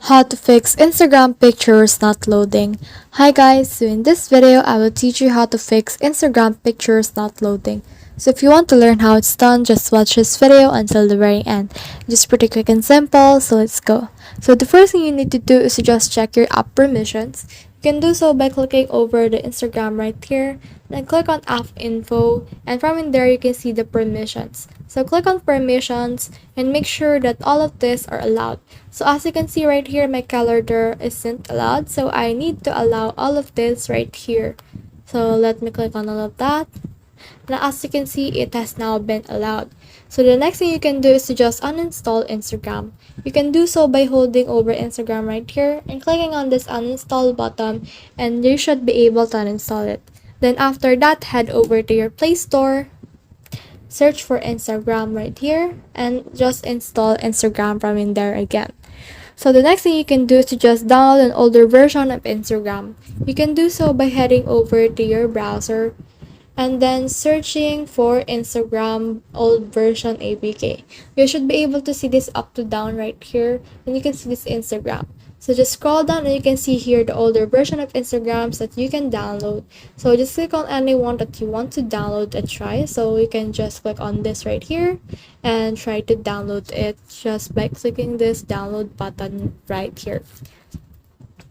How to fix Instagram pictures not loading. Hi guys, so in this video I will teach you how to fix Instagram pictures not loading. So if you want to learn how it's done, just watch this video until the very end. Just pretty quick and simple, so let's go. So the first thing you need to do is to just check your app permissions. You can do so by clicking over the Instagram right here, then click on app info, and from in there you can see the permissions. So click on permissions and make sure that all of these are allowed. So as you can see right here, my calendar isn't allowed, so I need to allow all of this right here. So let me click on all of that. Now as you can see, it has now been allowed. So the next thing you can do is to just uninstall Instagram. You can do so by holding over Instagram right here and clicking on this uninstall button, and you should be able to uninstall it. Then after that, head over to your Play Store, search for Instagram right here, and just install Instagram from in there again. So the next thing you can do is to just download an older version of Instagram. You can do so by heading over to your browser and then searching for Instagram old version APK. You should be able to see this up to down right here, and you can see this Instagram. So just scroll down and you can see here the older version of Instagrams that you can download. So just click on anyone that you want to download and try. So you can just click on this right here and try to download it just by clicking this download button right here.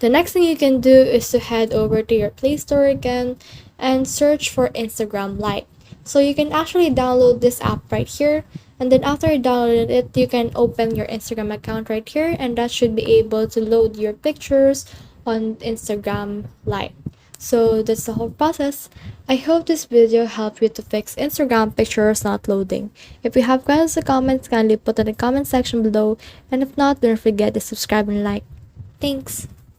The next thing you can do is to head over to your Play Store again and search for Instagram Lite. So you can actually download this app right here, and then after you download it, you can open your Instagram account right here, and that should be able to load your pictures on Instagram Lite. So that's the whole process. I hope this video helped you to fix Instagram pictures not loading. If you have questions or comments, kindly put in the comment section below, and if not, don't forget to subscribe and like. Thanks!